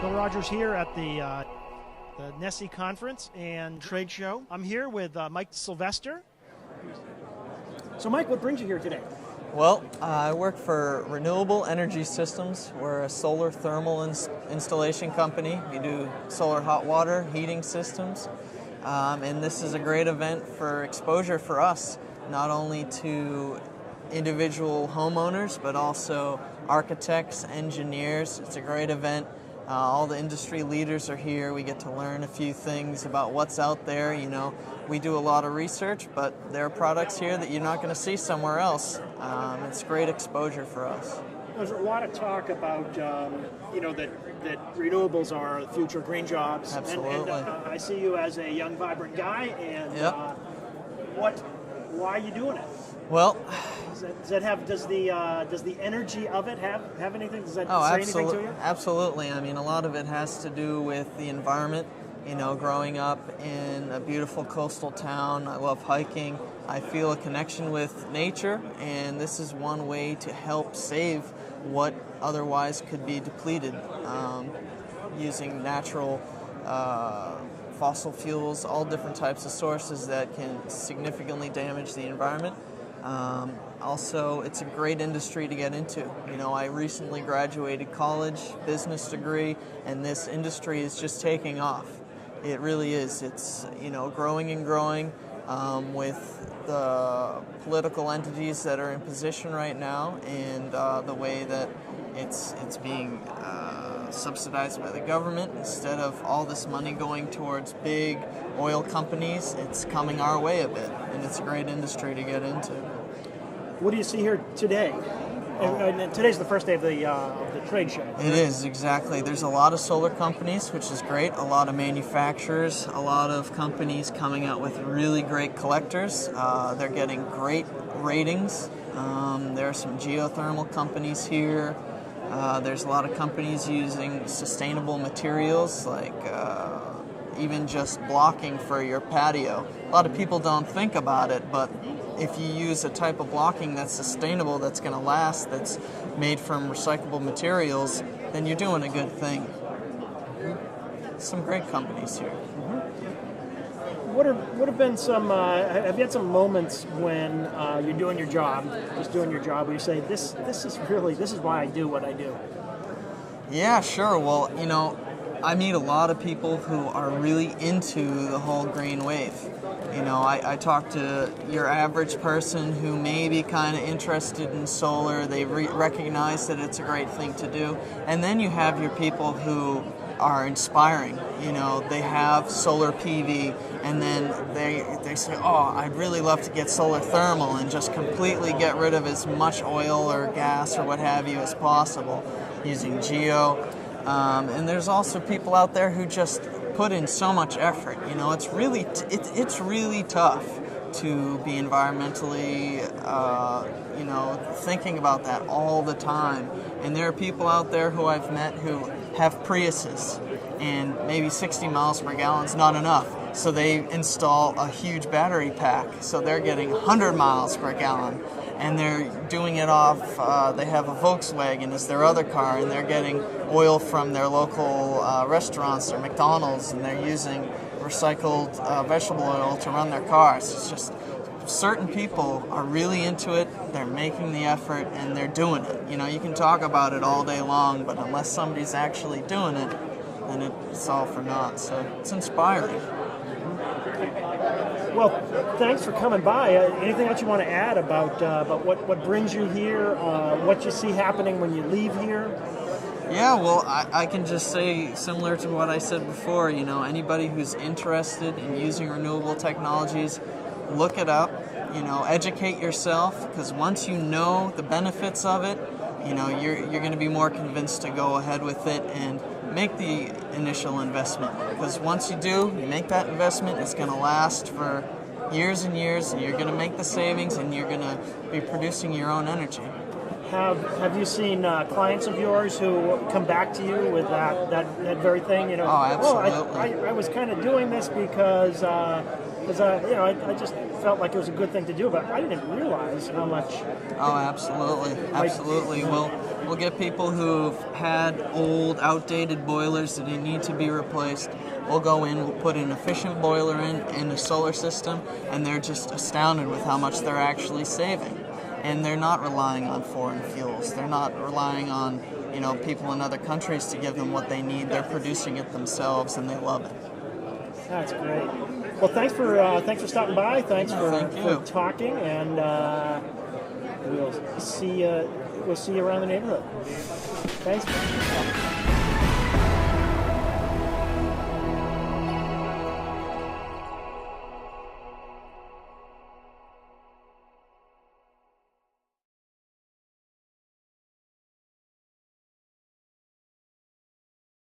Bill Rogers here at the Nesea conference and trade show. I'm here with Mike Sylvester. So Mike, what brings you here today? Well, I work for Renewable Energy Systems. We're a solar thermal installation company. We do solar hot water heating systems. And this is a great event for exposure for us, not only to individual homeowners, but also architects, engineers. It's a great event. All the industry leaders are here. We get to learn a few things about what's out there. You know, we do a lot of research, but there are products here that you're not going to see somewhere else. It's great exposure for us. There's a lot of talk about, that renewables are the future of green jobs. Absolutely. And I see you as a young, vibrant guy. And yep. Why are you doing it? Well, does the energy of it have anything? Does that say anything to you? Absolutely. I mean, a lot of it has to do with the environment. You know, growing up in a beautiful coastal town, I love hiking. I feel a connection with nature, and this is one way to help save what otherwise could be depleted using natural fossil fuels, all different types of sources that can significantly damage the environment. Also, it's a great industry to get into. You know, I recently graduated college, business degree, and this industry is just taking off. It really is. It's, growing and growing with the political entities that are in position right now, and the way that it's being subsidized by the government. Instead of all this money going towards big oil companies, it's coming our way a bit, and it's a great industry to get into. What do you see here today? Today's the first day of the trade show. It is, exactly. There's a lot of solar companies, which is great, a lot of manufacturers, a lot of companies coming out with really great collectors. They're getting great ratings. There are some geothermal companies here. There's a lot of companies using sustainable materials, like even just blocking for your patio. A lot of people don't think about it, but if you use a type of blocking that's sustainable, that's going to last, that's made from recyclable materials, then you're doing a good thing. Some great companies here. What have been some? Have you had some moments when you're doing your job, where you say, "This is why I do what I do"? Yeah, sure. Well, I meet a lot of people who are really into the whole green wave. I talk to your average person who may be kind of interested in solar. They recognize that it's a great thing to do. And then you have your people who are inspiring. They have solar PV, and then they say, oh, I'd really love to get solar thermal and just completely get rid of as much oil or gas or what have you as possible using geo. And there's also people out there who just put in so much effort. It's really tough to be environmentally, thinking about that all the time. And there are people out there who I've met who have Priuses, and maybe 60 miles per gallon is not enough. So they install a huge battery pack, so they're getting 100 miles per gallon. And they're doing it off, they have a Volkswagen as their other car, and they're getting oil from their local restaurants or McDonald's, and they're using recycled vegetable oil to run their cars. It's just certain people are really into it, they're making the effort, and they're doing it. You can talk about it all day long, but unless somebody's actually doing it, then it's all for naught. So it's inspiring. Well, thanks for coming by. Anything else you want to add about what brings you here, what you see happening when you leave here? Yeah, well, I can just say, similar to what I said before, anybody who's interested in using renewable technologies, look it up, educate yourself, because once you know the benefits of it, you're going to be more convinced to go ahead with it and make the initial investment. Because once you do, you make that investment, it's going to last for years and years, and you're going to make the savings, and you're going to be producing your own energy. Have you seen clients of yours who come back to you with that very thing? You know, Oh, absolutely. I was kind of doing this because I just felt like it was a good thing to do, but I didn't realize how much. Oh, absolutely. We'll get people who've had old, outdated boilers that need to be replaced. We'll go in, we'll put an efficient boiler in a solar system, and they're just astounded with how much they're actually saving. And they're not relying on foreign fuels. They're not relying on, people in other countries to give them what they need. They're producing it themselves, and they love it. That's great. Well, thanks for stopping by. Thanks for talking, and we'll see you around the neighborhood. Thanks.